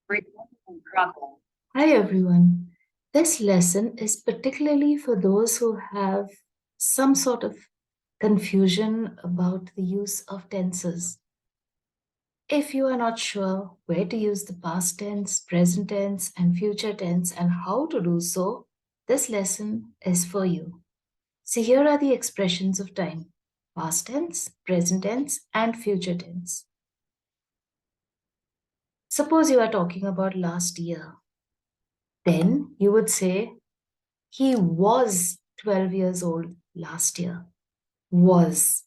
Hi everyone. This lesson is particularly for those who have some sort of confusion about the use of tenses. If you are not sure where to use the past tense, present tense, and future tense and how to do so, this lesson is for you. So here are the expressions of time: past tense, present tense, and future tense. Suppose you are talking about last year. Then you would say, he was 12 years old last year. Was.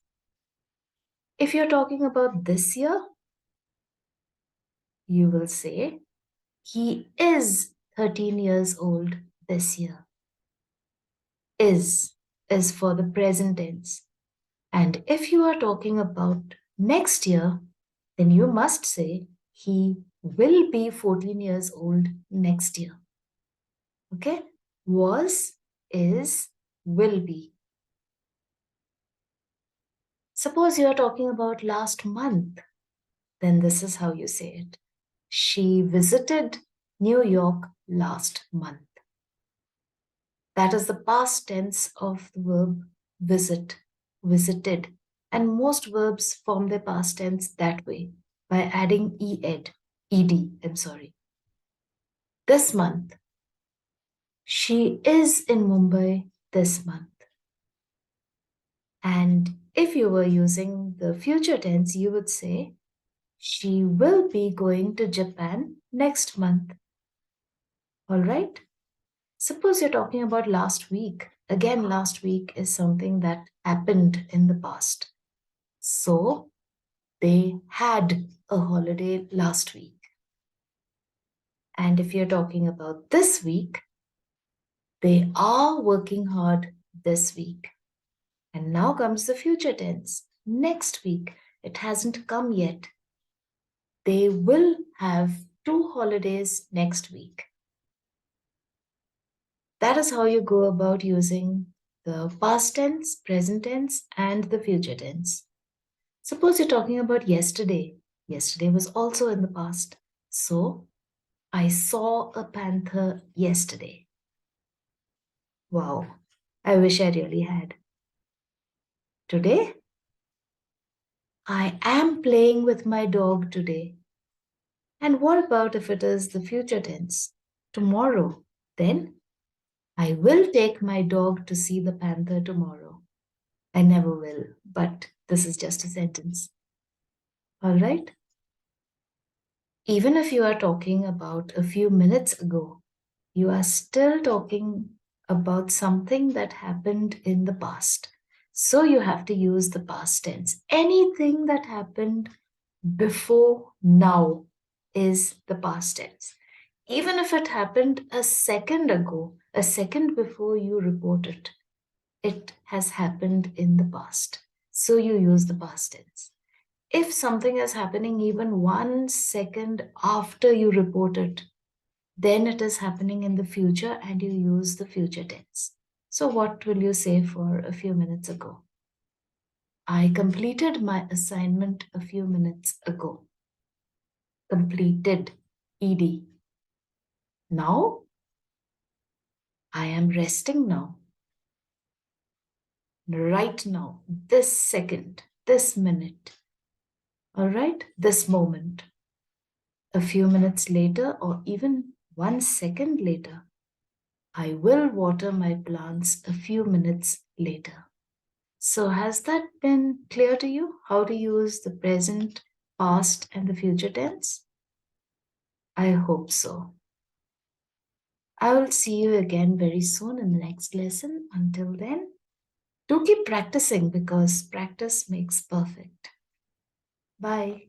If you're talking about this year, you will say, he is 13 years old this year. Is for the present tense. And if you are talking about next year, then you must say, he will be 14 years old next year. Okay? Was, is, will be. Suppose you are talking about last month, then this is how you say it. She visited New York last month. That is the past tense of the verb visit, visited. And most verbs form their past tense that way by adding ed. This month. She is in Mumbai this month. And if you were using the future tense, you would say, she will be going to Japan next month. All right? Suppose you're talking about last week. Again, last week is something that happened in the past. So, they had a holiday last week. And if you're talking about this week, they are working hard this week. And now comes the future tense. Next week. It hasn't come yet. They will have 2 holidays next week. That is how you go about using the past tense, present tense, and the future tense. Suppose you're talking about yesterday. Yesterday was also in the past. So, I saw a panther yesterday. Wow, I wish I really had. Today, I am playing with my dog today. And what about if it is the future tense? Tomorrow, then I will take my dog to see the panther tomorrow. I never will, but this is just a sentence. All right? Even if you are talking about a few minutes ago, you are still talking about something that happened in the past. So you have to use the past tense. Anything that happened before now is the past tense. Even if it happened a second ago, a second before you report it, it has happened in the past. So you use the past tense. If something is happening even 1 second after you report it, then it is happening in the future and you use the future tense. So what will you say for a few minutes ago? I completed my assignment a few minutes ago. Completed, ed. Now, I am resting now. Right now, this second, this minute. All right, this moment. A few minutes later, or even 1 second later, I will water my plants a few minutes later. So has that been clear to you? How to use the present, past, and the future tense? I hope so. I will see you again very soon in the next lesson. Until then, do keep practicing because practice makes perfect. Bye.